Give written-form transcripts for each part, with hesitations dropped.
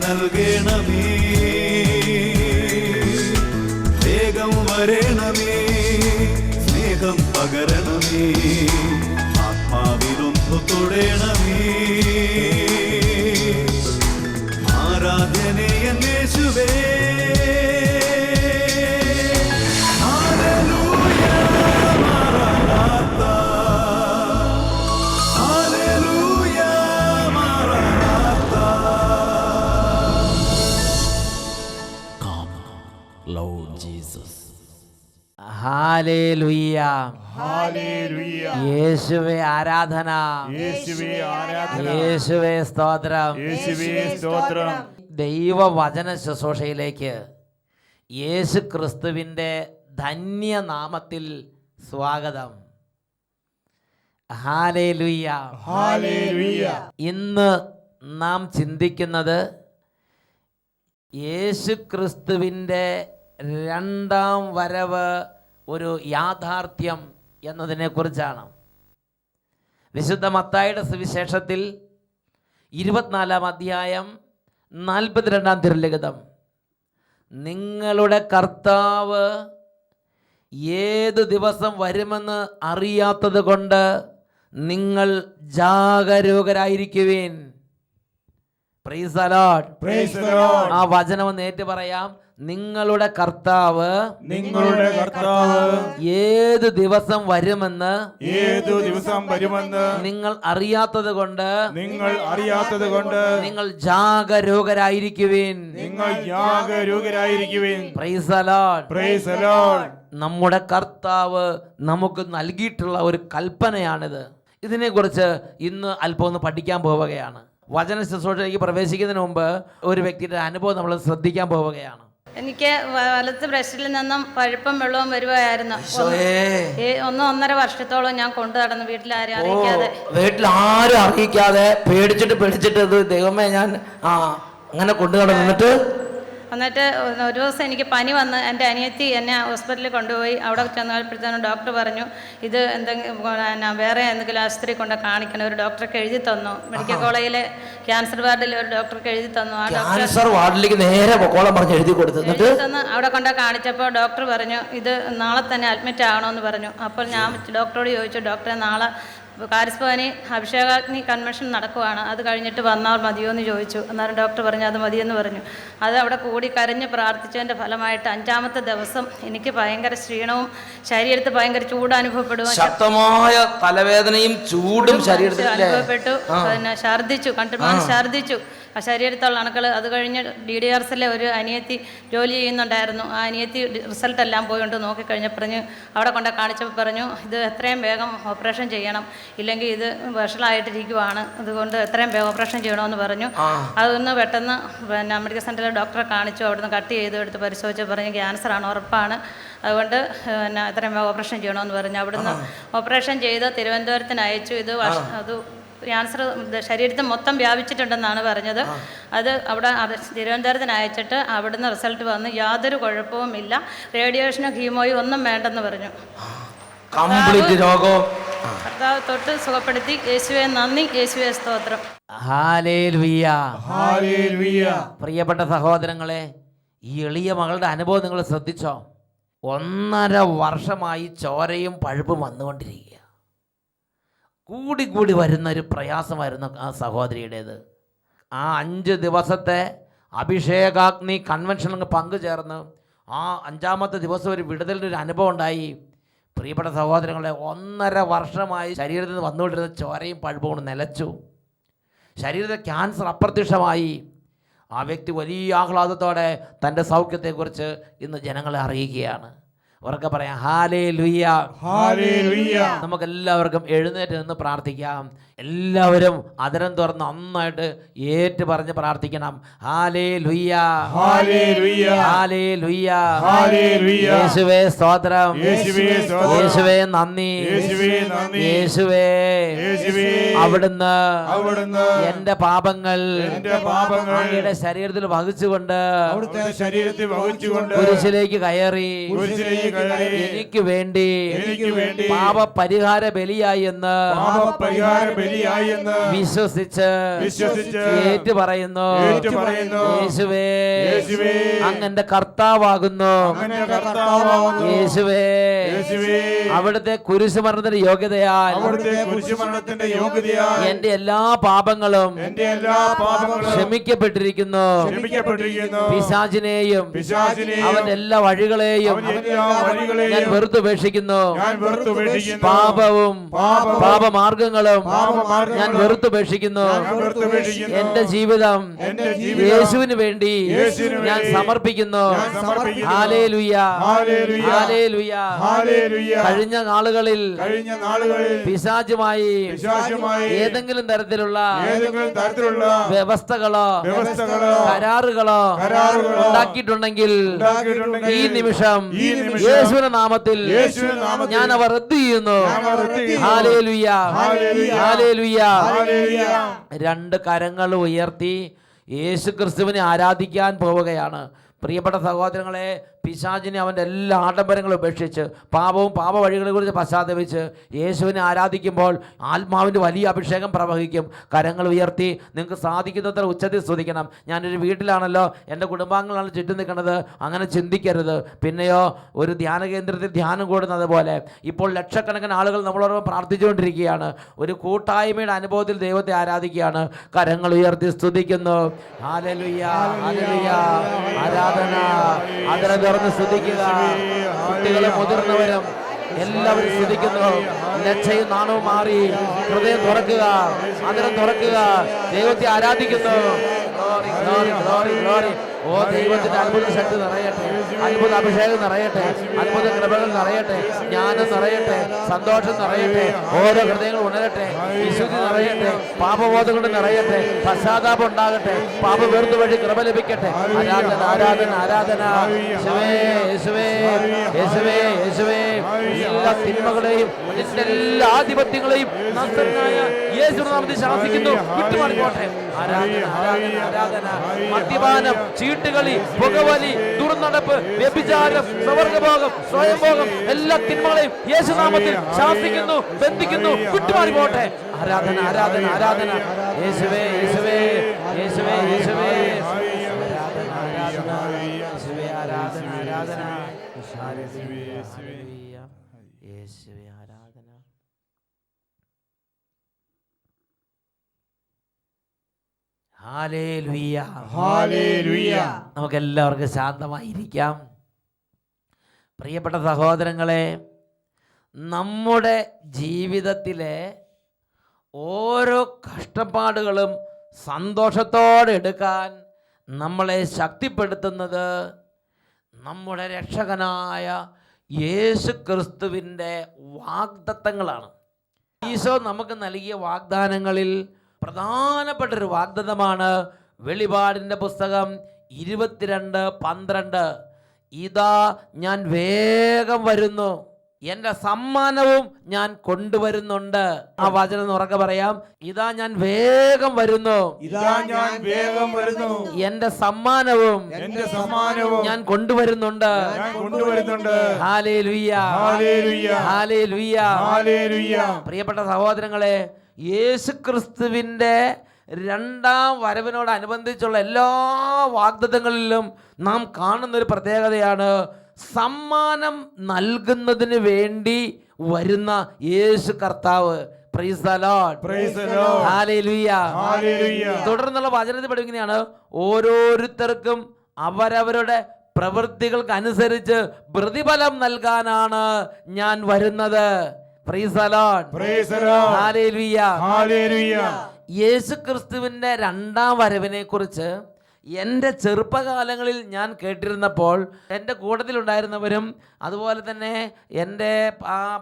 നൽകണമേ, വേഗം വരണമേ, സ്നേഹം പകരണമേ, ആത്മാവിലൊന്നു തൊടണമേ. ആരാധനയൻ യേശുവേ, ഹല്ലേലൂയ, ഹല്ലേലൂയ. യേശുവേ ആരാധന, യേശുവേ ആരാധന, യേശുവേ സ്തോത്രം, യേശുവേ സ്തോത്രം. ദൈവവചന ശുശ്രൂഷയിലേക്ക് യേശു ക്രിസ്തുവിൻ്റെ ധന്യനാമത്തിൽ സ്വാഗതം. Hallelujah, hallelujah. ഇന്ന് നാം ചിന്തിക്കുന്നത് യേശു ക്രിസ്തുവിൻ്റെ രണ്ടാം വരവ് ഒരു യാഥാർത്ഥ്യം എന്നതിനെക്കുറിച്ചാണ്. വിശുദ്ധ മത്തായിയുടെ സുവിശേഷത്തിൽ 24-ാം അധ്യായം 42-ാം തിരുലിഖിതം, നിങ്ങളുടെ കർത്താവ് ഏത് ദിവസം വരുമെന്ന് അറിയാത്തത് കൊണ്ട് നിങ്ങൾ ജാഗരൂകരായിരിക്കുവിൻ. Praise the Lord. Praise the Lord. ആ വചനം ഒന്ന് ഏറ്റു പറയാം. നിങ്ങളുടെ കർത്താവ് ഏത് ദിവസം വരുമെന്ന് നിങ്ങൾ അറിയാത്തത് കൊണ്ട് നിങ്ങൾ ജാഗരൂകരായിരിക്കുവിൻ. Praise the Lord. Praise the Lord. നമ്മുടെ കർത്താവ് നമുക്ക് നൽകിയിട്ടുള്ള ഒരു കൽപ്പനയാണിത്. ഇതിനെക്കുറിച്ച് ഇന്ന് അല്പം ഒന്ന് പഠിക്കാൻ പോവുകയാണ്. വചന ശുശ്രൂഷയിലേക്ക് പ്രവേശിക്കുന്നതിന് മുമ്പ് ഒരു വ്യക്തിയുടെ അനുഭവം നമ്മൾ ശ്രദ്ധിക്കാൻ പോവുകയാണ്. എനിക്ക് വലത്ത് ബ്രസ്റ്റിൽ നിന്നും പഴുപ്പും വെള്ളവും വരുവായിരുന്നു. 1.5 വർഷത്തോളം ഞാൻ കൊണ്ടു നടന്നു, വീട്ടിലാരും അറിയിക്കാതെ പേടിച്ചിട്ട് ദൈവമേ ഞാൻ അങ്ങനെ കൊണ്ടു നടന്നിട്ട് എന്നിട്ട് ഒരു ദിവസം എനിക്ക് പനി വന്ന് എൻ്റെ അനിയത്തി എന്നെ ഹോസ്പിറ്റലിൽ കൊണ്ടുപോയി. അവിടെ ചെന്നപ്പോഴത്തേനും ഡോക്ടർ പറഞ്ഞു ഇത് വേറെ എന്തെങ്കിലും ആശുപത്രി കൊണ്ട് കാണിക്കണം. ഒരു ഡോക്ടർക്ക് എഴുതി തന്നു, മെഡിക്കൽ കോളേജിലെ ക്യാൻസർ വാർഡിൽ ഒരു ഡോക്ടർക്ക് എഴുതി തന്നു. ആ ക്യാൻസർ വാർഡിലേക്ക് നേരെ എഴുതി തന്നു. അവിടെ കൊണ്ട് കാണിച്ചപ്പോൾ ഡോക്ടർ പറഞ്ഞു ഇത് നാളെ തന്നെ അഡ്മിറ്റ് ആകണമെന്ന് പറഞ്ഞു. അപ്പോൾ ഞാൻ ഡോക്ടറോട് ചോദിച്ചു, ഡോക്ടറെ നാളെ കാരിസ്ഭവനി അഭിഷേകാഗ്നി കൺവെൻഷൻ നടക്കുവാണ്, അത് കഴിഞ്ഞിട്ട് വന്നാൽ മതിയോ എന്ന് ചോദിച്ചു. അന്നേരം ഡോക്ടർ പറഞ്ഞു അത് മതിയെന്ന് പറഞ്ഞു. അത് അവിടെ കൂടി കരഞ്ഞ് പ്രാർത്ഥിച്ചതിൻ്റെ ഫലമായിട്ട് 5-ാമത്തെ ദിവസം എനിക്ക് ഭയങ്കര ക്ഷീണവും ശരീരത്തിൽ ഭയങ്കര ചൂട് അനുഭവപ്പെടും, ശക്തമായ തലവേദനയും ചൂടും ശരീരത്തിൽ അനുഭവപ്പെട്ടു. പിന്നെ ഛർദ്ദിച്ചു, കണ്ടുമാൻ ഛർദ്ദിച്ചു ആ ശരീരത്തുള്ള അണുക്കൾ. അത് കഴിഞ്ഞ് DDRSലെ ഒരു അനിയത്തി ജോലി ചെയ്യുന്നുണ്ടായിരുന്നു. ആ അനിയത്തി റിസൾട്ട് എല്ലാം പോയിട്ടുണ്ട് നോക്കിക്കഴിഞ്ഞപ്പോൾ അവിടെ കൊണ്ട് കാണിച്ചപ്പോൾ പറഞ്ഞു ഇത് എത്രയും വേഗം ഓപ്പറേഷൻ ചെയ്യണം, ഇല്ലെങ്കിൽ ഇത് വഷളായിട്ടിരിക്കുവാണ്, അതുകൊണ്ട് എത്രയും വേഗം ഓപ്പറേഷൻ ചെയ്യണമെന്ന് പറഞ്ഞു. അതൊന്ന് പെട്ടെന്ന് പിന്നെ മെഡിക്കൽ സെൻ്ററിലെ ഡോക്ടറെ കാണിച്ചു. അവിടുന്ന് കട്ട് ചെയ്ത് എടുത്ത് പരിശോധിച്ച് പറഞ്ഞു ക്യാൻസറാണ്, ഉറപ്പാണ്, അതുകൊണ്ട് പിന്നെ എത്രയും വേഗം ഓപ്പറേഷൻ ചെയ്യണമെന്ന് പറഞ്ഞു. അവിടുന്ന് ഓപ്പറേഷൻ ചെയ്ത് തിരുവനന്തപുരത്തിന് അയച്ചു. ഇത് അത് ക്യാൻസർ ശരീരത്തിൽ മൊത്തം വ്യാപിച്ചിട്ടുണ്ടെന്നാണ് പറഞ്ഞത്. അത് അവിടെ തിരുവനന്തപുരത്തിന് അയച്ചിട്ട് അവിടുന്ന് റിസൾട്ട് വന്ന് യാതൊരു കുഴപ്പവുമില്ല, റേഡിയേഷനോ കീമോയോ ഒന്നും വേണ്ടെന്ന് പറഞ്ഞു. കർത്താവ് തൊട്ട് സുഖപ്പെടുത്തി. യേശുവേ നന്ദി, യേശുവേ സ്തോത്രം. ഹല്ലേലൂയ, ഹല്ലേലൂയ. പ്രിയപ്പെട്ട സഹോദരങ്ങളെ, ഈ എളിയ മകളുടെ അനുഭവം നിങ്ങൾ ശ്രദ്ധിച്ചോ? 1.5 വർഷമായി ചോരയും പഴുപ്പും വന്നുകൊണ്ടിരിക്കുക. കൂടി വരുന്നൊരു പ്രയാസമായിരുന്നു ആ സഹോദരിയുടേത്. ആ 5 ദിവസത്തെ അഭിഷേകാഗ്നി കൺവെൻഷനിൽ പങ്കുചേർന്ന് ആ 5-ാമത്തെ ദിവസം ഒരു വിടുതലിൻ്റെ ഒരു അനുഭവം ഉണ്ടായി. പ്രിയപ്പെട്ട സഹോദരങ്ങളെ, 1.5 വർഷമായി ശരീരത്തിൽ നിന്ന് വന്നുകൊണ്ടിരുന്ന ചോരയും പഴുപ്പും കൊണ്ട് നിലച്ചു. ശരീരത്തിൽ ക്യാൻസർ അപ്രത്യക്ഷമായി. ആ വ്യക്തി വലിയ ആഹ്ലാദത്തോടെ തൻ്റെ സൗഖ്യത്തെക്കുറിച്ച് ഇന്ന് ജനങ്ങളെ അറിയിക്കുകയാണ്. ഉറക്കെ പറയാം ഹല്ലേലൂയ, ഹല്ലേലൂയ. നമുക്കെല്ലാവർക്കും എഴുന്നേറ്റ് നിന്ന് പ്രാർത്ഥിക്കാം. എല്ലാവരും അതരം തുറന്ന് നന്നായിട്ട് ഏറ്റു പറഞ്ഞ് പ്രാർത്ഥിക്കണം. ഹല്ലേലൂയ, ഹല്ലേലൂയ, ഹല്ലേലൂയ, ഹല്ലേലൂയ. യേശുവേ സ്തോത്രം, യേശുവേ സ്തോത്രം, യേശുവേ നന്ദി, യേശുവേ നന്ദി, യേശുവേ യേശുവേ അവിടുന്ന് അവിടുന്ന് എന്റെ പാപങ്ങൾ അങ്ങയുടെ ശരീരത്തിൽ വഹിച്ചുകൊണ്ട് അവിടുത്തെ ശരീരത്തിൽ വഹിച്ചുകൊണ്ട് കുരിശിലേക്ക് കയറി എനിക്ക് വേണ്ടി പാപപരിഹാര ബലിയായി എന്ന് വിശ്വസിച്ച് ഏറ്റു പറയുന്നു. യേശുവേ, അങ്ങന്റെ കർത്താവാകുന്നു. യേശുവേ, അവിടുത്തെ കുരിശുമരണത്തിന്റെ യോഗ്യതയാൽ എന്റെ എല്ലാ പാപങ്ങളും ക്ഷമിക്കപ്പെട്ടിരിക്കുന്നു. പിശാചിനെയും അവന്റെ എല്ലാ വഴികളെയും ഞാൻ വെറുത്തുപേക്ഷിക്കുന്നു. പാപവും പാപമാർഗങ്ങളും ഞാൻ വെറുത്തുപേക്ഷിക്കുന്നു. എന്റെ ജീവിതം യേശുവിന് വേണ്ടി ഞാൻ സമർപ്പിക്കുന്നു. Hallelujah, hallelujah. കഴിഞ്ഞ നാളുകളിൽ പിശാചുമായി ഏതെങ്കിലും തരത്തിലുള്ള വ്യവസ്ഥകളോ കരാറുകളോ ഉണ്ടാക്കിയിട്ടുണ്ടെങ്കിൽ ഈ നിമിഷം യേശുവിന്റെ നാമത്തിൽ ഞാൻ അവ റദ്ദ് ചെയ്യുന്നു. Hallelujah, hallelujah. രണ്ട് കരങ്ങൾ ഉയർത്തി യേശു ക്രിസ്തുവിനെ ആരാധിക്കാൻ പോവുകയാണ്. പ്രിയപ്പെട്ട സഹോദരങ്ങളെ, പിശാചിനെ അവൻ്റെ എല്ലാ ആഡംബരങ്ങളും ഉപേക്ഷിച്ച് പാപവും പാപ വഴികളെ കുറിച്ച് പശ്ചാത്തപിച്ച് യേശുവിനെ ആരാധിക്കുമ്പോൾ ആത്മാവിൻ്റെ വലിയ അഭിഷേകം പ്രവഹിക്കും. കരങ്ങൾ ഉയർത്തി നിങ്ങൾക്ക് സാധിക്കുന്നത്ര ഉച്ചത്തിൽ സ്തുതിക്കണം. ഞാനൊരു വീട്ടിലാണല്ലോ, എൻ്റെ കുടുംബാംഗങ്ങളാണ് ചുറ്റും നിൽക്കുന്നത്, അങ്ങനെ ചിന്തിക്കരുത്. പിന്നെയോ ഒരു ധ്യാന കേന്ദ്രത്തിൽ ധ്യാനം കൂടുന്നത് പോലെ ഇപ്പോൾ ലക്ഷക്കണക്കിന് ആളുകൾ നമ്മളോട് പ്രാർത്ഥിച്ചുകൊണ്ടിരിക്കുകയാണ്. ഒരു കൂട്ടായ്മയുടെ അനുഭവത്തിൽ ദൈവത്തെ ആരാധിക്കുകയാണ്. കരങ്ങൾ ഉയർത്തി സ്തുതിക്കുന്നു. Hallelujah, hallelujah. ആരാധന അതിനെ തുറന്ന് സ്തുതിക്കുക. കുട്ടികളും മുതിർന്നവരും എല്ലാവരും സ്തുതിക്കുന്നു. ലജ്ജയും നാണവും മാറി ഹൃദയം തുറക്കുക, അതിനെ തുറക്കുക, ദൈവത്തെ ആരാധിക്കുന്നു. ഓ, ദൈവത്തിന്റെ അത്ഭുത ശക്തി നിറയട്ടെ, അത്ഭുത അഭിഷേകം നിറയട്ടെ, അത്ഭുത കൃപകൾ നിറയട്ടെ, ജ്ഞാനം നിറയട്ടെ, സന്തോഷം നിറയട്ടെ, ഓരോ ഹൃദയങ്ങൾ ഉണരട്ടെ, വിശുദ്ധി നിറയട്ടെ, പാപബോധം കൊണ്ട് നിറയട്ടെ, പശ്ചാത്താപം ഉണ്ടാകട്ടെ, പാപ വെറുതു വഴി കൃപ ലഭിക്കട്ടെ. ആരാധന, ആരാധന, ആരാധന. യേശുവേ, യേശുവേ, യേശുവേ, യേശുവേ. എല്ലാ തിന്മകളെയും എല്ലാ ആധിപത്യങ്ങളെയും നസ്രയനായ യേശുവിന്റെ നാമത്തിൽ ശാസിക്കുന്നു. വിട്ടുമാറിപ്പോട്ടെ. ആരാധന, ആരാധന, ആരാധന. മദ്യപാനം, ചീട്ടുകളി, പുകവലി, ദുർനടപ്പ്, വ്യഭിചാരം, സ്വർഗ്ഗഭോഗം, സ്വയംഭോഗം, എല്ലാ തിന്മകളെയും യേശുനാമത്തിൽ ശാസിക്കുന്നു, ബന്ധിക്കുന്നു. വിട്ടുമാറിപ്പോട്ടെ. ആരാധന, ആരാധന, ആരാധന. യേശുവേ, യേശുവേ, യേശുവേ, യേശുവേ. ആരാധന, ആരാധന, യേശുവേ, ആരാധന, ആരാധന. യേശുവേ, ആരാധന. Hallelujah, hallelujah. നമുക്ക് എല്ലാവർക്കും ശാന്തമായിരിക്കാം. പ്രിയപ്പെട്ട സഹോദരങ്ങളെ, നമ്മുടെ ജീവിതത്തിലെ ഓരോ കഷ്ടപ്പാടുകളും സന്തോഷത്തോടെ എടുക്കാൻ നമ്മളെ ശക്തിപ്പെടുത്തുന്നത് നമ്മുടെ രക്ഷകനായ യേശു ക്രിസ്തുവിൻ്റെ വാഗ്ദത്തങ്ങളാണ്. ഈശോ നമുക്ക് നൽകിയ വാഗ്ദാനങ്ങളിൽ പ്രധാനപ്പെട്ടൊരു വാഗ്ദത്തമാണ് വെളിപാടിൻ്റെ പുസ്തകം 22:12. ഇതാ ഞാൻ വേഗം വരുന്നു, എൻ്റെ സമ്മാനവും ഞാൻ കൊണ്ടുവരുന്നുണ്ട്. ആ വചനം ഉറക്കെ പറയാം. ഇതാ ഞാൻ വേഗം വരുന്നു, ഇതാ ഞാൻ വേഗം വരുന്നു, എൻ്റെ സമ്മാനവും ഞാൻ കൊണ്ടുവരുന്നുണ്ട്. ഹല്ലേലൂയ, ഹല്ലേലൂയ, ഹല്ലേലൂയ, ഹല്ലേലൂയ. പ്രിയപ്പെട്ട സഹോദരങ്ങളെ, യേശുക്രിസ്തുവിൻ്റെ രണ്ടാം വരവിനോടനുബന്ധിച്ചുള്ള എല്ലാ വാഗ്ദത്തങ്ങളിലും നാം കാണുന്നൊരു പ്രത്യേകതയാണ് സമ്മാനം നൽകുന്നതിന് വേണ്ടി വരുന്ന യേശു കർത്താവ്. Price the Lord, praise the Lord, hallelujah, hallelujah. തുടർന്നുള്ള വചനത്തിൽ പഠിക്കുന്നതാണ്, ഓരോരുത്തർക്കും അവരവരുടെ പ്രവൃത്തികൾക്ക് അനുസരിച്ച് പ്രതിഫലം നൽകാനാണ് ഞാൻ വരുന്നത്. Price the Lord, praise the Lord, hallelujah, hallelujah. യേശുക്രിസ്തുവിന്റെ രണ്ടാം വരവിനെ കുറിച്ച് എൻ്റെ ചെറുപ്പകാലങ്ങളിൽ ഞാൻ കേട്ടിരുന്നപ്പോൾ എൻ്റെ കൂട്ടത്തിലുണ്ടായിരുന്നവരും അതുപോലെ തന്നെ എൻ്റെ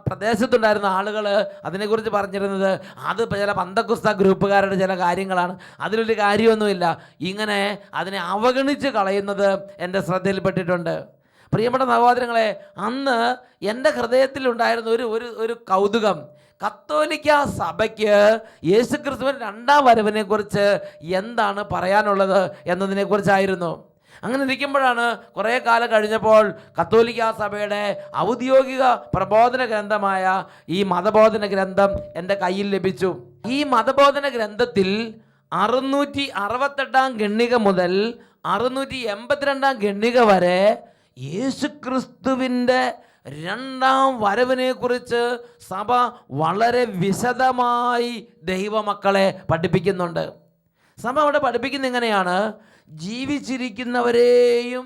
പ്രദേശത്തുണ്ടായിരുന്ന ആളുകൾ അതിനെക്കുറിച്ച് പറഞ്ഞിരുന്നത് അത് ചില പന്തക്കുസ്ത ഗ്രൂപ്പുകാരുടെ ചില കാര്യങ്ങളാണ്, അതിലൊരു കാര്യമൊന്നുമില്ല, ഇങ്ങനെ അതിനെ അവഗണിച്ച് കളയുന്നത് എൻ്റെ ശ്രദ്ധയിൽപ്പെട്ടിട്ടുണ്ട്. പ്രിയപ്പെട്ട സഹോദരങ്ങളെ, അന്ന് എൻ്റെ ഹൃദയത്തിലുണ്ടായിരുന്ന ഒരു കൗതുകം, കത്തോലിക്ക സഭയ്ക്ക് യേശുക്രിസ്തുവിൻ്റെ രണ്ടാം വരവിനെ കുറിച്ച് എന്താണ് പറയാനുള്ളത് എന്നതിനെക്കുറിച്ചായിരുന്നു. അങ്ങനെ ഇരിക്കുമ്പോഴാണ് കുറേ കാലം കഴിഞ്ഞപ്പോൾ കത്തോലിക്ക സഭയുടെ ഔദ്യോഗിക പ്രബോധന ഗ്രന്ഥമായ ഈ മതബോധന ഗ്രന്ഥം എൻ്റെ കയ്യിൽ ലഭിച്ചു. ഈ മതബോധന ഗ്രന്ഥത്തിൽ 668 ഖണ്ഡിക മുതൽ 682 ഖണ്ഡിക വരെ യേശുക്രിസ്തുവിൻ്റെ രണ്ടാം വരവിനെ കുറിച്ച് സഭ വളരെ വിശദമായി ദൈവമക്കളെ പഠിപ്പിക്കുന്നുണ്ട്. സഭ അവിടെ പഠിപ്പിക്കുന്നത് എങ്ങനെയാണ്? ജീവിച്ചിരിക്കുന്നവരെയും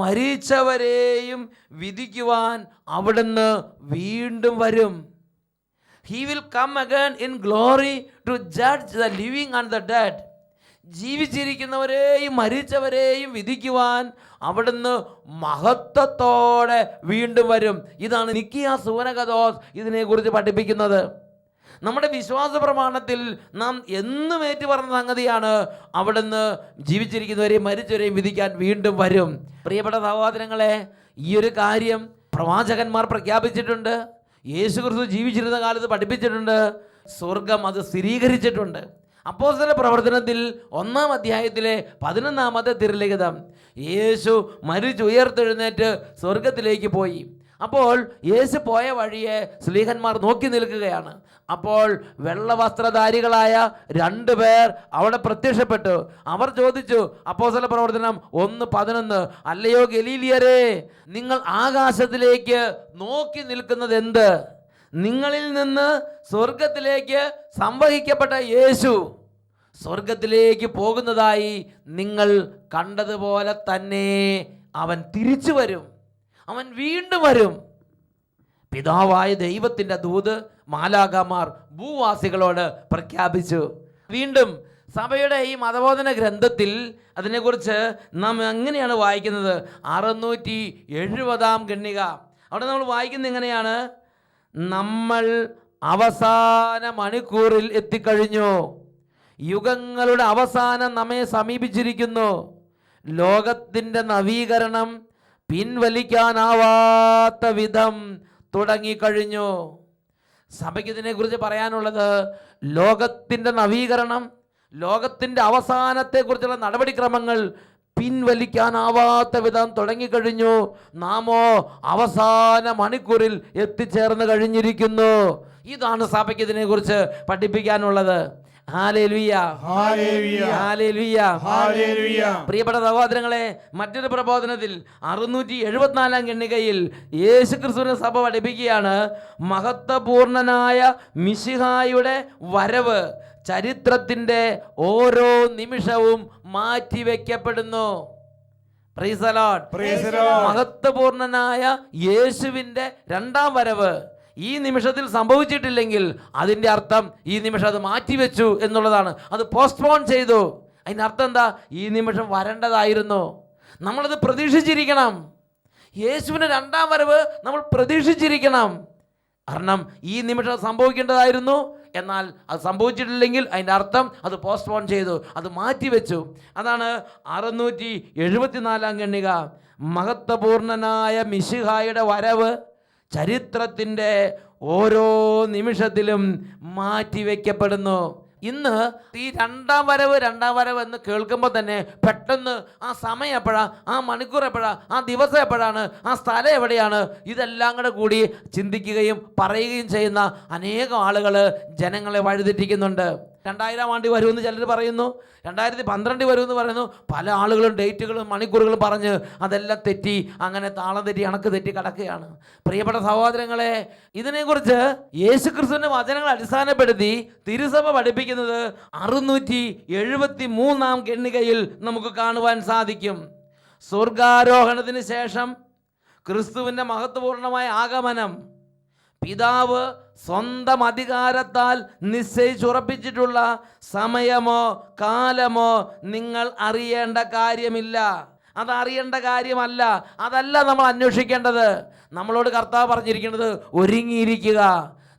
മരിച്ചവരെയും വിധിക്കുവാൻ അവിടുന്ന് വീണ്ടും വരും. He will come again in glory to judge the living and the dead. ജീവിച്ചിരിക്കുന്നവരെയും മരിച്ചവരെയും വിധിക്കുവാൻ അവിടുന്ന് മഹത്വത്തോടെ വീണ്ടും വരും. ഇതാണ് നിക്കിയ സൂനകദോസ് ഇതിനെക്കുറിച്ച് പഠിപ്പിക്കുന്നത്. നമ്മുടെ വിശ്വാസ പ്രമാണത്തിൽ നാം എന്നും ഏറ്റു പറഞ്ഞ സംഗതിയാണ് അവിടുന്ന് ജീവിച്ചിരിക്കുന്നവരെയും മരിച്ചവരെയും വിധിക്കാൻ വീണ്ടും വരും. പ്രിയപ്പെട്ട സഹോദരങ്ങളെ, ഈ ഒരു കാര്യം പ്രവാചകന്മാർ പ്രഖ്യാപിച്ചിട്ടുണ്ട്. യേശുക്രിസ്തു ജീവിച്ചിരുന്ന കാലത്ത് പഠിപ്പിച്ചിട്ടുണ്ട്. സ്വർഗം അത് സ്ഥിരീകരിച്ചിട്ടുണ്ട്. അപ്പോസ്തല പ്രവർത്തനത്തിൽ 1-ാം അധ്യായത്തിലെ 11-ാമത്തെ തിരുലിഖിതം, യേശു മരിച്ചുയർത്തെഴുന്നേറ്റ് സ്വർഗത്തിലേക്ക് പോയി. അപ്പോൾ യേശു പോയ വഴിയെ സ്ലീഹന്മാർ നോക്കി നിൽക്കുകയാണ്. അപ്പോൾ വെള്ളവസ്ത്രധാരികളായ 2 പേർ അവിടെ പ്രത്യക്ഷപ്പെട്ടു. അവർ ചോദിച്ചു, അപ്പോസ്തല പ്രവർത്തനം 1:11, അല്ലയോ ഗലീലിയരേ, നിങ്ങൾ ആകാശത്തിലേക്ക് നോക്കി നിൽക്കുന്നത് എന്ത്? നിങ്ങളിൽ നിന്ന് സ്വർഗത്തിലേക്ക് സംവഹിക്കപ്പെട്ട യേശു സ്വർഗത്തിലേക്ക് പോകുന്നതായി നിങ്ങൾ കണ്ടതുപോലെ തന്നെ അവൻ തിരിച്ചു വരും. അവൻ വീണ്ടും വരും. പിതാവായ ദൈവത്തിൻ്റെ ദൂത് മാലാഖമാർ ഭൂവാസികളോട് പ്രഖ്യാപിച്ചു. വീണ്ടും സഭയുടെ ഈ മതബോധന ഗ്രന്ഥത്തിൽ അതിനെക്കുറിച്ച് നാം എങ്ങനെയാണ് വായിക്കുന്നത്? 670 ഖണ്ഡിക. അവിടെ നമ്മൾ വായിക്കുന്നത് എങ്ങനെയാണ്? നമ്മൾ അവസാന മണിക്കൂറിൽ എത്തിക്കഴിഞ്ഞു. യുഗങ്ങളുടെ അവസാനം നമ്മെ സമീപിച്ചിരിക്കുന്നു. ലോകത്തിൻ്റെ നവീകരണം പിൻവലിക്കാനാവാത്ത വിധം തുടങ്ങിക്കഴിഞ്ഞു. സഭയ്ക്ക് ഇതിനെക്കുറിച്ച് പറയാനുള്ളത് ലോകത്തിൻ്റെ നവീകരണം, ലോകത്തിൻ്റെ അവസാനത്തെക്കുറിച്ചുള്ള നടപടിക്രമങ്ങൾ പിൻവലിക്കാനാവാത്ത വിധം തുടങ്ങിക്കഴിഞ്ഞു. നാമോ അവസാന മണിക്കൂറിൽ എത്തിച്ചേർന്ന് കഴിഞ്ഞിരിക്കുന്നു. ഇതാണ് സഭയ്ക്ക് ഇതിനെക്കുറിച്ച് പഠിപ്പിക്കാനുള്ളത്. ഹല്ലേലൂയ, ഹല്ലേലൂയ, ഹല്ലേലൂയ, ഹല്ലേലൂയ. പ്രിയപ്പെട്ട സഹോദരങ്ങളെ, മറ്റൊരു പ്രബോധനത്തിൽ 674 ഖണ്ഡികയിൽ യേശുക്രിസ്തുവിനെ സഭ പഠിപ്പിക്കുകയാണ്, മഹത്വപൂർണനായ മിശിഹായുടെ വരവ് ചരിത്രത്തിൻ്റെ ഓരോ നിമിഷവും മാറ്റിവെക്കപ്പെടുന്നു. Praise the Lord. Praise the Lord. മഹത്വപൂർണനായ യേശുവിൻ്റെ രണ്ടാം വരവ് ഈ നിമിഷത്തിൽ സംഭവിച്ചിട്ടില്ലെങ്കിൽ അതിൻ്റെ അർത്ഥം ഈ നിമിഷം അത് മാറ്റിവെച്ചു എന്നുള്ളതാണ്. അത് പോസ്റ്റ്പോൺ ചെയ്തു. അതിൻ്റെ അർത്ഥം എന്താ? ഈ നിമിഷം വരേണ്ടതായിരുന്നു. നമ്മളത് പ്രതീക്ഷിച്ചിരിക്കണം. യേശുവിൻ്റെ രണ്ടാം വരവ് നമ്മൾ പ്രതീക്ഷിച്ചിരിക്കണം. കാരണം ഈ നിമിഷം സംഭവിക്കേണ്ടതായിരുന്നു. എന്നാൽ അത് സംഭവിച്ചിട്ടില്ലെങ്കിൽ അതിൻ്റെ അർത്ഥം അത് പോസ്റ്റ്പോൺ ചെയ്തു, അത് മാറ്റിവെച്ചു. അതാണ് 674 ഖണ്ഡിക. മഹത്വപൂർണനായ മിശിഹായുടെ വരവ് ചരിത്രത്തിൻ്റെ ഓരോ നിമിഷത്തിലും മാറ്റിവെക്കപ്പെടുന്നു. ഇന്ന് ഈ രണ്ടാം വരവ് എന്ന് കേൾക്കുമ്പോൾ തന്നെ പെട്ടെന്ന് ആ സമയം എപ്പോഴാണ്, ആ മണിക്കൂർ എപ്പോഴാണ്, ആ ദിവസം എപ്പോഴാണ്, ആ സ്ഥലം എവിടെയാണ്, ഇതെല്ലാം കൂടെ കൂടി ചിന്തിക്കുകയും പറയുകയും ചെയ്യുന്ന അനേകം ആളുകൾ ജനങ്ങളെ വഴിതെറ്റിക്കുന്നുണ്ട്. 2000 ആണ്ട് വരുമെന്ന് ചിലർ പറയുന്നു, 2012 വരുമെന്ന് പറയുന്നു. പല ആളുകളും ഡേറ്റുകളും മണിക്കൂറുകളും പറഞ്ഞ് അതെല്ലാം തെറ്റി, അങ്ങനെ താളം തെറ്റി കണക്ക് തെറ്റി കിടക്കുകയാണ്. പ്രിയപ്പെട്ട സഹോദരങ്ങളെ, ഇതിനെക്കുറിച്ച് യേശുക്രിസ്തുവിൻ്റെ വചനങ്ങൾ അടിസ്ഥാനപ്പെടുത്തി തിരുസഭ പഠിപ്പിക്കുന്നത് 673 ഖണ്ഡികയിൽ നമുക്ക് കാണുവാൻ സാധിക്കും. സ്വർഗാരോഹണത്തിന് ശേഷം ക്രിസ്തുവിൻ്റെ മഹത്വപൂർണമായ ആഗമനം പിതാവ് സ്വന്തം അധികാരത്താൽ നിശ്ചയിച്ചുറപ്പിച്ചിട്ടുള്ള സമയമോ കാലമോ നിങ്ങൾ അറിയേണ്ട കാര്യമില്ല. അതറിയേണ്ട കാര്യമല്ല. അതല്ല നമ്മൾ അന്വേഷിക്കേണ്ടത്. നമ്മളോട് കർത്താവ് പറഞ്ഞിരിക്കുന്നത് ഒരുങ്ങിയിരിക്കുക.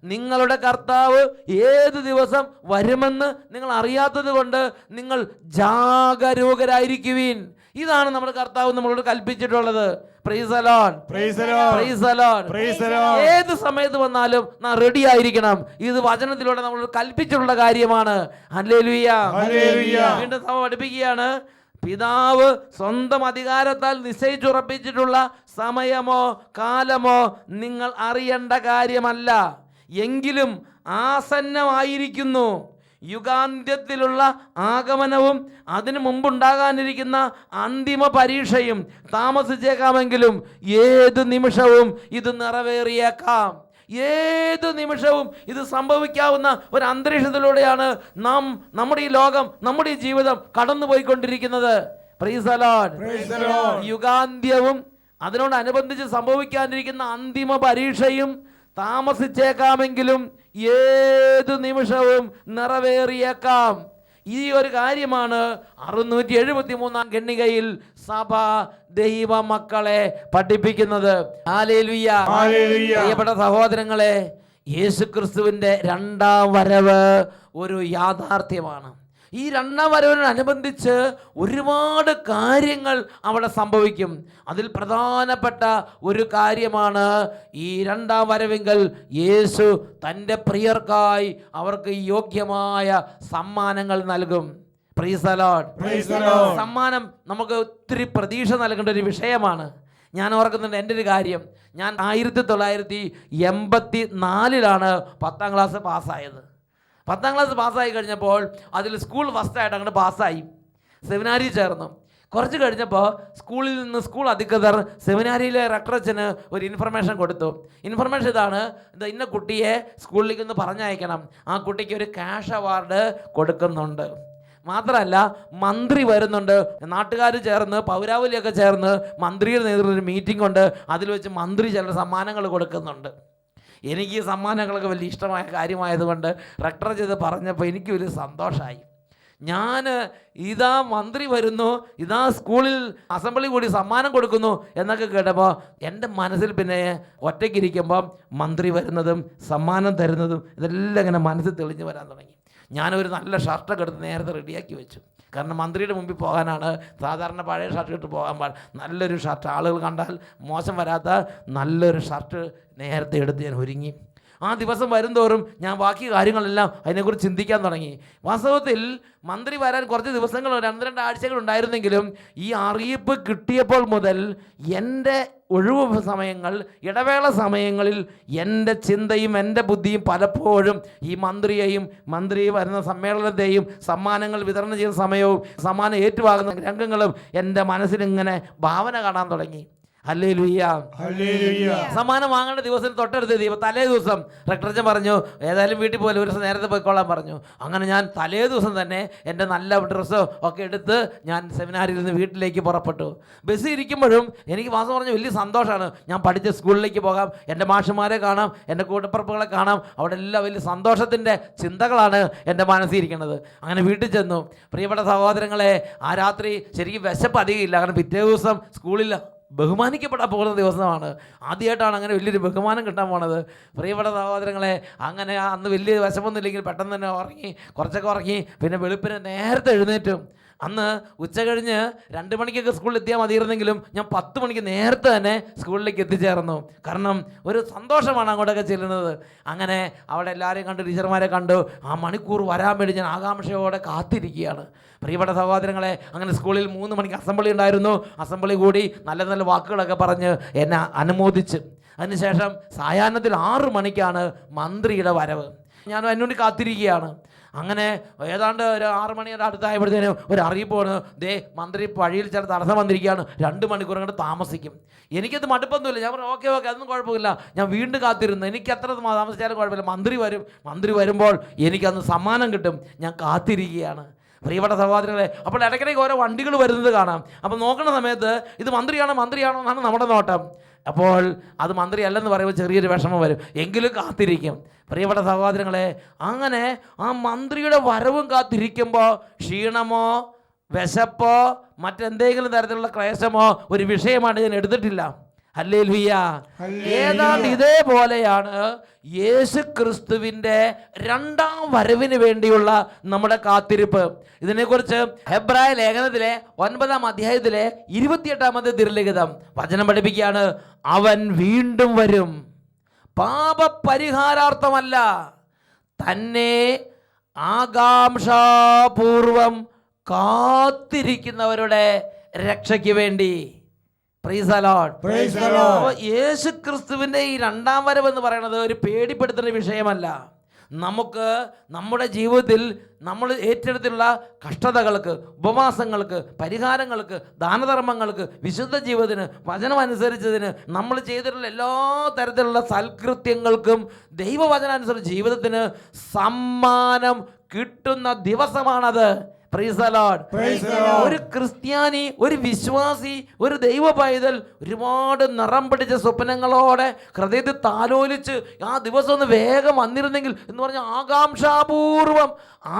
നിങ്ങളുടെ കർത്താവ് ഏത് ദിവസം വരുമെന്ന് നിങ്ങൾ അറിയാത്തത് കൊണ്ട് നിങ്ങൾ ജാഗരൂകരായിരിക്കുവിൻ. ഇതാണ് നമ്മുടെ കർത്താവ് നമ്മളോട് കൽപ്പിച്ചിട്ടുള്ളത്. Praise the Lord, praise the Lord, praise the Lord. Praise the Lord. ഏത് സമയത്ത് വന്നാലും നാം റെഡി ആയിരിക്കണം. ഇത് വചനത്തിലൂടെ നമ്മൾ കൽപ്പിച്ചിട്ടുള്ള കാര്യമാണ്. Hallelujah, hallelujah. വീണ്ടും സഭ പഠിപ്പിക്കുകയാണ്, പിതാവ് സ്വന്തം അധികാരത്താൽ നിശ്ചയിച്ചുറപ്പിച്ചിട്ടുള്ള സമയമോ കാലമോ നിങ്ങൾ അറിയേണ്ട കാര്യമല്ല, എങ്കിലും ആസന്നമായിരിക്കുന്നു. യുഗാന്ത്യത്തിലുള്ള ആഗമനവും അതിനു മുമ്പുണ്ടാകാനിരിക്കുന്ന അന്തിമ പരീക്ഷയും താമസിച്ചേക്കാമെങ്കിലും ഏത് നിമിഷവും ഇത് നിറവേറിയേക്കാം. ഏത് നിമിഷവും ഇത് സംഭവിക്കാവുന്ന ഒരു അന്തരീക്ഷത്തിലൂടെയാണ് നമ്മുടെ ഈ ലോകം, നമ്മുടെ ഈ ജീവിതം കടന്നുപോയിക്കൊണ്ടിരിക്കുന്നത്. Praise the Lord. Praise the Lord. യുഗാന്ത്യവും അതിനോടനുബന്ധിച്ച് സംഭവിക്കാനിരിക്കുന്ന അന്തിമ പരീക്ഷയും താമസിച്ചേക്കാമെങ്കിലും ഏത് നിമിഷവും നിറവേറിയേക്കാം. ഈ ഒരു കാര്യമാണ് 673 ഖണ്ഡികയിൽ സഭ ദൈവ മക്കളെ പഠിപ്പിക്കുന്നത്. ഹല്ലേലൂയ, ഹല്ലേലൂയ. പ്രിയപ്പെട്ട സഹോദരങ്ങളെ, യേശുക്രിസ്തുവിൻ്റെ രണ്ടാം വരവ് ഒരു യാഥാർത്ഥ്യമാണ്. ഈ രണ്ടാം വരവിനോടനുബന്ധിച്ച് ഒരുപാട് കാര്യങ്ങൾ അവിടെ സംഭവിക്കും. അതിൽ പ്രധാനപ്പെട്ട ഒരു കാര്യമാണ് ഈ രണ്ടാം വരവെങ്കിൽ യേശു തൻ്റെ പ്രിയർക്കായി അവർക്ക് യോഗ്യമായ സമ്മാനങ്ങൾ നൽകും. Price the Lord. Praise the Lord. സമ്മാനം നമുക്ക് ഒത്തിരി പ്രതീക്ഷ നൽകേണ്ട ഒരു വിഷയമാണ്. ഞാൻ ഓർക്കുന്നുണ്ട് എൻ്റെ ഒരു കാര്യം. ഞാൻ 1984 10ാം ക്ലാസ് പാസ്സായത്. 10ാം ക്ലാസ് പാസ്സായി കഴിഞ്ഞപ്പോൾ അതിൽ സ്കൂൾ ഫസ്റ്റായിട്ട് അങ്ങോട്ട് പാസ്സായി. സെമിനാരി ചേർന്നു. കുറച്ച് കഴിഞ്ഞപ്പോൾ സ്കൂളിൽ നിന്ന് സ്കൂൾ അധികൃതർ സെമിനാരിയിലെ റെക്ടറച്ചന് ഒരു ഇൻഫർമേഷൻ കൊടുത്തു. ഇൻഫർമേഷൻ ഇതാണ്, ഇന്ന കുട്ടിയെ സ്കൂളിലേക്ക് ഒന്ന് പറഞ്ഞയക്കണം, ആ കുട്ടിക്ക് ഒരു ക്യാഷ് അവാർഡ് കൊടുക്കുന്നുണ്ട്. മാത്രമല്ല മന്ത്രി വരുന്നുണ്ട്. നാട്ടുകാർ ചേർന്ന് പൗരാവലിയൊക്കെ ചേർന്ന് മന്ത്രിയുടെ നേതൃത്വത്തിൽ ഒരു മീറ്റിംഗ് ഉണ്ട്. അതിൽ വെച്ച് മന്ത്രി ചില സമ്മാനങ്ങൾ കൊടുക്കുന്നുണ്ട്. എനിക്ക് ഈ സമ്മാനങ്ങളൊക്കെ വലിയ ഇഷ്ടമായ കാര്യമായതുകൊണ്ട് റെക്ടർ ചെയ്ത് പറഞ്ഞപ്പോൾ എനിക്ക് വലിയ സന്തോഷമായി. ഞാൻ ഇതാ മന്ത്രി വരുന്നു, ഇതാ സ്കൂളിൽ അസംബ്ലി കൂടി സമ്മാനം കൊടുക്കുന്നു എന്നൊക്കെ കേട്ടപ്പോൾ എൻ്റെ മനസ്സിൽ പിന്നെ ഒറ്റയ്ക്കിരിക്കുമ്പം മന്ത്രി വരുന്നതും സമ്മാനം തരുന്നതും ഇതെല്ലാം ഇങ്ങനെ മനസ്സിൽ തെളിഞ്ഞു വരാൻ തുടങ്ങി. ഞാനൊരു നല്ല ഷർട്ടൊക്കെ എടുത്ത് നേരത്തെ റെഡിയാക്കി വെച്ചു. കാരണം മന്ത്രിയുടെ മുമ്പിൽ പോകാനാണ്. സാധാരണ പഴയ ഷർട്ട് ഇട്ട് പോകാൻ നല്ലൊരു ഷർട്ട്, ആളുകൾ കണ്ടാൽ മോശം വരാത്ത നല്ലൊരു ഷർട്ട് നേരത്തെ എടുത്ത് ഞാൻ ഒരുങ്ങി. ആ ദിവസം വരുംതോറും ഞാൻ ബാക്കി കാര്യങ്ങളെല്ലാം അതിനെക്കുറിച്ച് ചിന്തിക്കാൻ തുടങ്ങി. വാസ്തവത്തിൽ മന്ത്രി വരാൻ കുറച്ച് ദിവസങ്ങൾ 1-2 ആഴ്ചകൾ ഉണ്ടായിരുന്നെങ്കിലും ഈ അറിയിപ്പ് കിട്ടിയപ്പോൾ മുതൽ എൻ്റെ ഒഴിവ് സമയങ്ങൾ, ഇടവേള സമയങ്ങളിൽ എൻ്റെ ചിന്തയും എൻ്റെ ബുദ്ധിയും പലപ്പോഴും ഈ മന്ത്രി വരുന്ന സമ്മേളനത്തെയും സമ്മാനങ്ങൾ വിതരണം ചെയ്യുന്ന സമയവും സമ്മാനം ഏറ്റുവാങ്ങുന്ന രംഗങ്ങളും എൻ്റെ മനസ്സിലിങ്ങനെ ഭാവന കാണാൻ തുടങ്ങി. Hallelujah, hallelujah. സമ്മാനം വാങ്ങേണ്ട ദിവസം തൊട്ടടുത്ത തലേ ദിവസം റെക്ടറച്ചൻ പറഞ്ഞു, ഏതായാലും വീട്ടിൽ പോലെ ഒരു ദിവസം നേരത്തെ പോയിക്കോളാൻ പറഞ്ഞു. അങ്ങനെ ഞാൻ തലേ ദിവസം തന്നെ എൻ്റെ നല്ല ഡ്രസ്സോ ഒക്കെ എടുത്ത് ഞാൻ സെമിനാരിൽ നിന്ന് വീട്ടിലേക്ക് പുറപ്പെട്ടു. ബസ്സിൽ ഇരിക്കുമ്പോഴും എനിക്ക് മാസം പറഞ്ഞ വലിയ സന്തോഷമാണ്. ഞാൻ പഠിച്ച സ്കൂളിലേക്ക് പോകാം, എൻ്റെ മാഷുമാരെ കാണാം, എൻ്റെ കൂട്ടപ്പുറപ്പുകളെ കാണാം. അവിടെ എല്ലാം വലിയ സന്തോഷത്തിൻ്റെ ചിന്തകളാണ് എൻ്റെ മനസ്സിരിക്കുന്നത്. അങ്ങനെ വീട്ടിൽ ചെന്നു. പ്രിയപ്പെട്ട സഹോദരങ്ങളെ, ആ രാത്രി ശരിക്കും വിശപ്പ് അധികമില്ല. കാരണം പിറ്റേ ദിവസം സ്കൂളിൽ ബഹുമാനിക്കപ്പെടാൻ പോകുന്ന ദിവസമാണ്. ആദ്യമായിട്ടാണ് അങ്ങനെ വലിയൊരു ബഹുമാനം കിട്ടാൻ പോണത്. പ്രിയപ്പെട്ട സഹോദരങ്ങളെ, അങ്ങനെ അന്ന് വലിയ വിശപ്പൊന്നുമില്ലെങ്കിൽ പെട്ടെന്ന് തന്നെ കുറച്ചൊക്കെ ഉറങ്ങി. പിന്നെ വെളുപ്പിന് നേരത്തെ എഴുന്നേറ്റും. അന്ന് ഉച്ച കഴിഞ്ഞ് 2 മണിക്കൊക്കെ സ്കൂളിൽ എത്തിയാൽ മതിയിരുന്നെങ്കിലും ഞാൻ 10 മണിക്ക് നേരത്തെ തന്നെ സ്കൂളിലേക്ക് എത്തിച്ചേർന്നു. കാരണം ഒരു സന്തോഷമാണ് അങ്ങോട്ടൊക്കെ ചെല്ലുന്നത്. അങ്ങനെ അവിടെ എല്ലാവരെയും കണ്ടു, ടീച്ചർമാരെ കണ്ടു. ആ മണിക്കൂർ വരാൻ വേണ്ടി ഞാൻ ആകാംക്ഷയോടെ കാത്തിരിക്കുകയാണ്. പ്രിയപ്പെട്ട സഹോദരങ്ങളെ, അങ്ങനെ സ്കൂളിൽ 3 മണിക്ക് അസംബ്ലി ഉണ്ടായിരുന്നു. അസംബ്ലി കൂടി നല്ല നല്ല വാക്കുകളൊക്കെ പറഞ്ഞ് എന്നെ അനുമോദിച്ച്. അതിനുശേഷം സായാഹ്നത്തിൽ 6 മണിക്കാണ് മന്ത്രിയുടെ വരവ്. ഞാൻ അതിനുവേണ്ടി കാത്തിരിക്കുകയാണ്. അങ്ങനെ ഏതാണ്ട് ഒരു 6 മണിയുടെ അടുത്തായപ്പോഴത്തേനും ഒരു അറിയിപ്പ് വന്നു, ദേ മന്ത്രി വഴിയിൽ ചില തടസ്സം വന്നിരിക്കുകയാണ്, 2 മണിക്കൂർ കൊണ്ട് താമസിക്കും. എനിക്കത് മടുപ്പൊന്നുമില്ല. ഞാൻ പറഞ്ഞു ഓക്കെ അതൊന്നും കുഴപ്പമില്ല. ഞാൻ വീണ്ടും കാത്തിരുന്നു. എനിക്ക് എത്ര താമസിച്ചാലും കുഴപ്പമില്ല, മന്ത്രി വരുമ്പോൾ എനിക്കന്ന് സമ്മാനം കിട്ടും. ഞാൻ കാത്തിരിക്കുകയാണ്. പ്രിയപ്പെട്ട സഹോദരങ്ങളെ, അപ്പോൾ ഇടയ്ക്കിടയ്ക്ക് ഓരോ വണ്ടികൾ വരുന്നത് കാണാം. അപ്പോൾ നോക്കുന്ന സമയത്ത് ഇത് മന്ത്രിയാണോ എന്നാണ് നമ്മുടെ നോട്ടം. അപ്പോൾ അത് മന്ത്രി അല്ലെന്ന് പറയുമ്പോൾ ചെറിയൊരു വിഷമം വരും, എങ്കിലും കാത്തിരിക്കും. പ്രിയപ്പെട്ട സഹോദരങ്ങളെ, അങ്ങനെ ആ മന്ത്രിയുടെ വരവും കാത്തിരിക്കുമ്പോൾ ക്ഷീണമോ വിശപ്പോ മറ്റെന്തെങ്കിലും തരത്തിലുള്ള ക്ലേശമോ ഒരു വിഷയമായിട്ട് ഞാൻ എടുത്തിട്ടില്ല. ഹല്ലേലൂയ. ഏതാണ്ട് ഇതേപോലെയാണ് യേശു ക്രിസ്തുവിൻ്റെ രണ്ടാം വരവിന് വേണ്ടിയുള്ള നമ്മുടെ കാത്തിരിപ്പ്. ഇതിനെക്കുറിച്ച് ഹെബ്രായ ലേഖനത്തിലെ 9-ാം അധ്യായത്തിലെ 28-ാമത്തെ തിരുലിഖിതം വചനം പഠിപ്പിക്കുകയാണ്. അവൻ വീണ്ടും വരും, പാപപരിഹാരാർത്ഥമല്ല, തന്നെ ആകാംക്ഷാപൂർവം കാത്തിരിക്കുന്നവരുടെ രക്ഷയ്ക്ക് വേണ്ടി. Price the Lord. അപ്പോൾ യേശു ക്രിസ്തുവിൻ്റെ ഈ രണ്ടാം വരവ് എന്ന് പറയുന്നത് ഒരു പേടിപ്പെടുത്തുന്ന വിഷയമല്ല. നമുക്ക് നമ്മുടെ ജീവിതത്തിൽ നമ്മൾ ഏറ്റെടുത്തിട്ടുള്ള കഷ്ടതകൾക്ക്, ഉപവാസങ്ങൾക്ക്, പരിഹാരങ്ങൾക്ക്, ദാനധർമ്മങ്ങൾക്ക്, വിശുദ്ധ ജീവിതത്തിന്, വചനം അനുസരിച്ചതിന്, നമ്മൾ ചെയ്തിട്ടുള്ള എല്ലാ തരത്തിലുള്ള സൽകൃത്യങ്ങൾക്കും ദൈവവചനം അനുസരിച്ച് ജീവിതത്തിന് സമ്മാനം കിട്ടുന്ന ദിവസമാണത്. Price the Lord. ഒരു ക്രിസ്ത്യാനി, ഒരു വിശ്വാസി, ഒരു ദൈവ പൈതൽ ഒരുപാട് നിറം പിടിച്ച സ്വപ്നങ്ങളോടെ ഹൃദയത്തിൽ താലോലിച്ച് ആ ദിവസം ഒന്ന് വേഗം വന്നിരുന്നെങ്കിൽ എന്ന് പറഞ്ഞ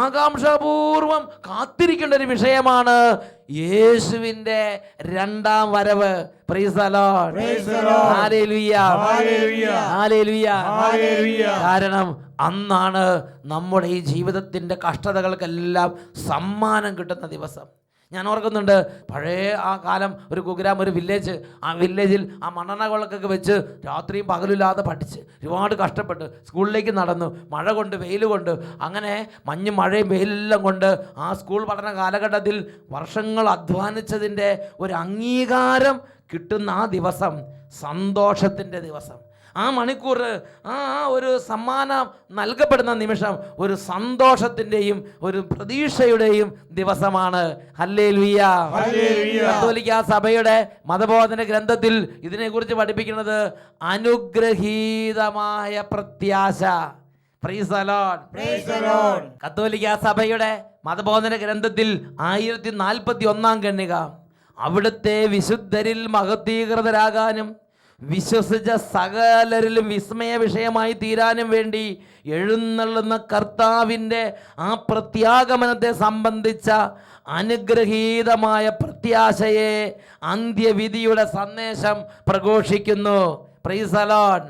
ആകാംക്ഷാപൂർവം കാത്തിരിക്കേണ്ട ഒരു വിഷയമാണ് യേശുവിൻ്റെ രണ്ടാം വരവ്. Price the Lord. Hallelujah. Hallelujah. കാരണം അന്നാണ് നമ്മുടെ ഈ ജീവിതത്തിൻ്റെ കഷ്ടതകൾക്കെല്ലാം സമ്മാനം കിട്ടുന്ന ദിവസം. ഞാൻ ഓർക്കുന്നുണ്ട്, പഴയ ആ കാലം ഒരു കുഗ്രാം, ഒരു വില്ലേജ്. ആ വില്ലേജിൽ ആ മണ്ണെണ്ണ വിളക്കൊക്കെ വെച്ച് രാത്രിയും പകലില്ലാതെ പഠിച്ച് ഒരുപാട് കഷ്ടപ്പെട്ട് സ്കൂളിലേക്ക് നടന്നു. മഴ കൊണ്ട്, വെയിൽ കൊണ്ട്, അങ്ങനെ മഞ്ഞും മഴയും വെയിലെല്ലാം കൊണ്ട് ആ സ്കൂൾ പഠന കാലഘട്ടത്തിൽ വർഷങ്ങൾ അധ്വാനിച്ചതിൻ്റെ ഒരു അംഗീകാരം കിട്ടുന്ന ആ ദിവസം, സന്തോഷത്തിൻ്റെ ദിവസം, ആ മണിക്കൂർ, ആ ഒരു സമ്മാനം നൽകപ്പെടുന്ന നിമിഷം ഒരു സന്തോഷത്തിൻ്റെയും ഒരു പ്രതീക്ഷയുടെയും ദിവസമാണ്. ഹല്ലേലൂയ. കത്തോലിക്കാ സഭയുടെ മതബോധന ഗ്രന്ഥത്തിൽ ഇതിനെക്കുറിച്ച് പഠിപ്പിക്കുന്നത് അനുഗ്രഹീതമായ പ്രത്യാശ. Price the Lord. കത്തോലിക്കാ സഭയുടെ മതബോധന ഗ്രന്ഥത്തിൽ 1041-ാം ഖണ്ഡിക, അവിടുത്തെ വിശുദ്ധരിൽ മഹത്വീകൃതരാകാനും വിശ്വസിച്ച സകലരിലും വിസ്മയ വിഷയമായി തീരാനും വേണ്ടി എഴുന്നള്ളുന്ന കർത്താവിൻ്റെ ആ പ്രത്യാഗമനത്തെ സംബന്ധിച്ച അനുഗ്രഹീതമായ പ്രത്യാശയെ അന്ത്യവിധിയുടെ സന്ദേശം പ്രഘോഷിക്കുന്നു. Price the Lord.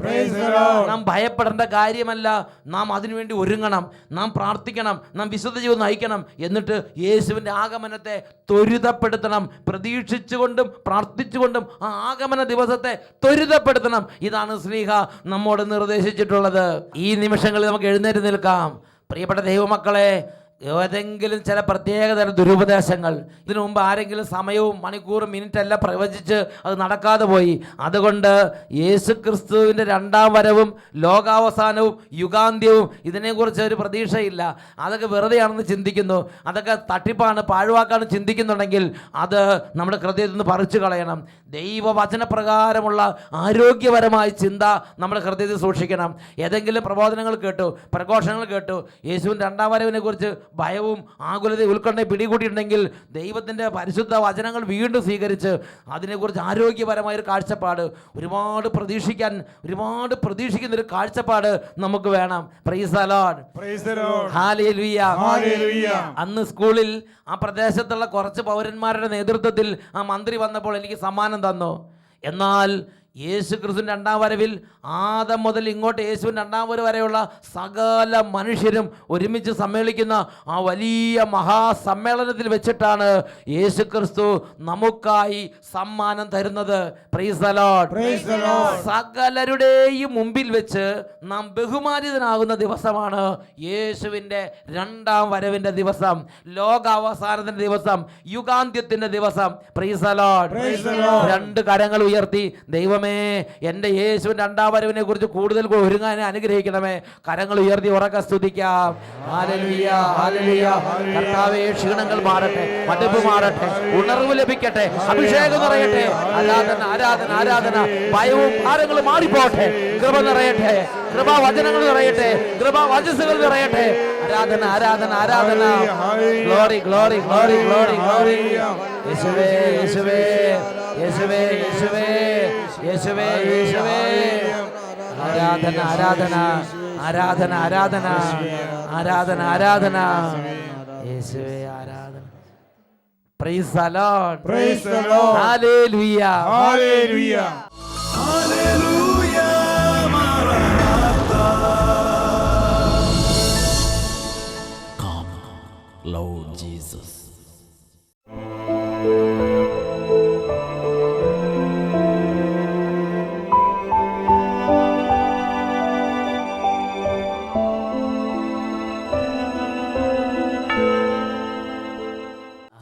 നാം ഭയപ്പെടേണ്ട കാര്യമല്ല, നാം അതിനുവേണ്ടി ഒരുങ്ങണം, നാം പ്രാർത്ഥിക്കണം, നാം വിശുദ്ധ ജീവിതം നയിക്കണം. എന്നിട്ട് യേശുവിൻ്റെ ആഗമനത്തെ ത്വരിതപ്പെടുത്തണം. പ്രതീക്ഷിച്ചുകൊണ്ടും പ്രാർത്ഥിച്ചുകൊണ്ടും ആ ആഗമന ദിവസത്തെ ത്വരിതപ്പെടുത്തണം. ഇതാണ് ശ്ലീഹ നമ്മോട് നിർദ്ദേശിച്ചിട്ടുള്ളത്. ഈ നിമിഷങ്ങളിൽ നമുക്ക് എഴുന്നേറ്റ് നിൽക്കാം. പ്രിയപ്പെട്ട ദൈവമക്കളെ, ഏതെങ്കിലും ചില പ്രത്യേകതരം ദുരുപദേശങ്ങൾ ഇതിനു മുമ്പ് ആരെങ്കിലും സമയവും മണിക്കൂറും മിനിറ്റെല്ലാം പ്രവചിച്ച് അത് നടക്കാതെ പോയി. അതുകൊണ്ട് യേശു ക്രിസ്തുവിൻ്റെ രണ്ടാം വരവും ലോകാവസാനവും യുഗാന്ത്യവും ഇതിനെക്കുറിച്ച് ഒരു പ്രതീക്ഷയില്ല, അതൊക്കെ വെറുതെയാണെന്ന് ചിന്തിക്കുന്നു, അതൊക്കെ തട്ടിപ്പാണ്, പാഴ്വാക്കാണ് ചിന്തിക്കുന്നുണ്ടെങ്കിൽ അത് നമ്മുടെ ഹൃദയത്തിൽ നിന്ന് പറിച്ചു കളയണം. ദൈവവചനപ്രകാരമുള്ള ആരോഗ്യപരമായ ചിന്ത നമ്മുടെ ഹൃദയത്തിൽ സൂക്ഷിക്കണം. ഏതെങ്കിലും പ്രബോധനങ്ങൾ കേട്ടു, പ്രഘോഷങ്ങൾ കേട്ടു, യേശുവിൻ്റെ രണ്ടാം വരവിനെ കുറിച്ച് ഭയവും ആകുലതയും ഉത്കണ്ഠയും പിടികൂട്ടിയിട്ടുണ്ടെങ്കിൽ ദൈവത്തിൻ്റെ പരിശുദ്ധ വചനങ്ങൾ വീണ്ടും സ്വീകരിച്ച് അതിനെക്കുറിച്ച് ആരോഗ്യപരമായൊരു കാഴ്ചപ്പാട്, ഒരുപാട് പ്രതീക്ഷിക്കുന്ന ഒരു കാഴ്ചപ്പാട് നമുക്ക് വേണം. Price the Lord. ഹല്ലേലൂയ. അന്ന് സ്കൂളിൽ ആ പ്രദേശത്തുള്ള കുറച്ച് പൗരന്മാരുടെ നേതൃത്വത്തിൽ ആ മന്ത്രി വന്നപ്പോൾ എനിക്ക് സമ്മാനം തന്നു. എന്നാൽ യേശു ക്രിസ്തുവിൻ്റെ രണ്ടാം വരവിൽ ആദം മുതൽ ഇങ്ങോട്ട് യേശുവിൻ്റെ രണ്ടാം വരവ് വരെയുള്ള സകല മനുഷ്യരും ഒരുമിച്ച് സമ്മേളിക്കുന്ന ആ വലിയ മഹാസമ്മേളനത്തിൽ വെച്ചിട്ടാണ് യേശു ക്രിസ്തു നമുക്കായി സമ്മാനം തരുന്നത്. Price the Lord. സകലരുടെയും മുമ്പിൽ വെച്ച് നാം ബഹുമാനിതനാകുന്ന ദിവസമാണ് യേശുവിൻ്റെ രണ്ടാം വരവിൻ്റെ ദിവസം, ലോകാവസാനത്തിൻ്റെ ദിവസം, യുഗാന്ത്യത്തിൻ്റെ ദിവസം. Price the Lord. രണ്ട് കരങ്ങൾ ഉയർത്തി, ദൈവമേ എൻ്റെ യേശുവിൻ്റെ രണ്ടാം വരവിനെ കുറിച്ച് കൂടുതൽ ഒരുങ്ങാൻ അനുഗ്രഹിക്കണമേ. കരങ്ങൾ ഉയർത്തി ഉറക്കെ സ്തുതിക്കാം. Hallelujah, hallelujah. കർത്താവേ, ക്ഷീണങ്ങൾ മാറട്ടെ, മടുപ്പ് മാറട്ടെ, ഉണർവ് ലഭിക്കട്ടെ, അഭിഷേകം നിറയട്ടെ. ആരാധന, ആരാധന, ആരാധന. ഭയവും ഭാരങ്ങളും മാറിപ്പോട്ടെ. കൃപ നിറയട്ടെ, കൃപാവചനങ്ങൾ നിറയട്ടെ, കൃപാവചസ്സുകൾ നിറയട്ടെ. ആരാധന, ആരാധന, ആരാധന. Glory, glory, glory, glory, glory. യേശുവേ, യേശുവേ, യേശുവേ, യേശുവേ, യേശുവേ, യേശുവേ. ആരാധന, ആരാധന, ആരാധന, ആരാധന, ആരാധന, ആരാധന. യേശുവേ, ആരാധന. Praise the Lord. Praise the Lord. ഹല്ലേലൂയ. Hallelujah. ഹല്ലേലൂയ മറനാത്ത. Come, Lord Jesus.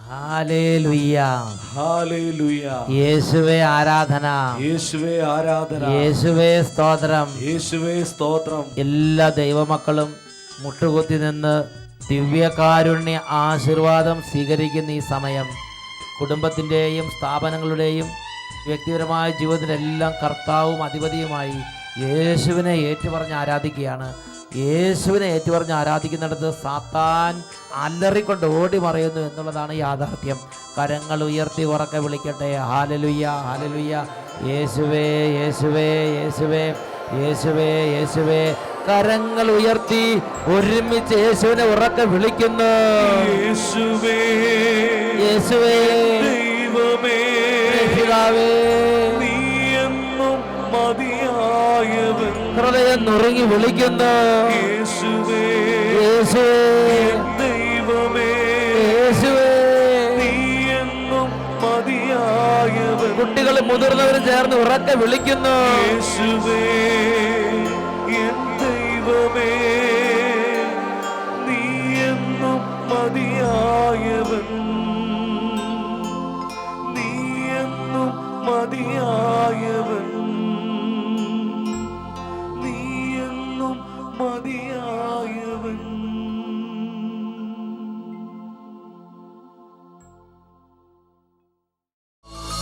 ഹല്ലേലൂയ. ഹല്ലേലൂയ. യേശുവേ ആരാധന, യേശുവേ ആരാധന, യേശുവേ സ്തോത്രം. യേശുവേ സ്തോത്രം. എല്ലാ ദൈവമക്കളും മുട്ടുകുത്തി നിന്ന് ദിവ്യകാരുണ്യ ആശീർവാദം സ്വീകരിക്കുന്ന ഈ സമയം കുടുംബത്തിൻ്റെയും സ്ഥാപനങ്ങളുടെയും വ്യക്തിപരമായ ജീവിതത്തിലെല്ലാം കർത്താവും അധിപതിയുമായി യേശുവിനെ ഏറ്റുപറഞ്ഞ് ആരാധിക്കുകയാണ്. യേശുവിനെ ഏറ്റുപറഞ്ഞ് ആരാധിക്കുന്നിടത്ത് സാത്താൻ അലറിക്കൊണ്ട് ഓടി മറയുന്നു എന്നുള്ളതാണ് യാഥാർത്ഥ്യം. കരങ്ങൾ ഉയർത്തി ഉറക്കെ വിളിക്കട്ടെ. ഹല്ലേലൂയ, ഹല്ലേലൂയ. യേശുവേ, യേശുവേ, യേശുവേ, യേശുവേ, യേശുവേ. കരങ്ങൾ ഉയർത്തി ഒരുമിച്ച് യേശുവിനെ ഉറക്കെ വിളിക്കുന്നു. യേശുവേ, യേശുവേ, ദൈവമേ, പിതാവേ, നീ എന്നും മതിയായവൻ. ഹൃദയം നുറുങ്ങി വിളിക്കുന്നു. യേശുവേ, യേശുവേ, ദൈവമേ, യേശുവേ. നീ എന്നും മതിയായവൻ. കുട്ടികളും മുതിർന്നവരും ചേർന്ന് ഉറക്കെ വിളിക്കുന്നു. യേശുവേ, എൻ ദൈവമേ, നീ എന്നും മതിയായവൻ. നീ എന്നും മതിയായവൻ. നീ എന്നും മതിയായവൻ.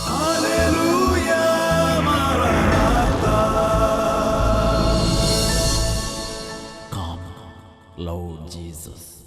ഹല്ലേലൂയ മറനാത്ത. Come, Lord Jesus.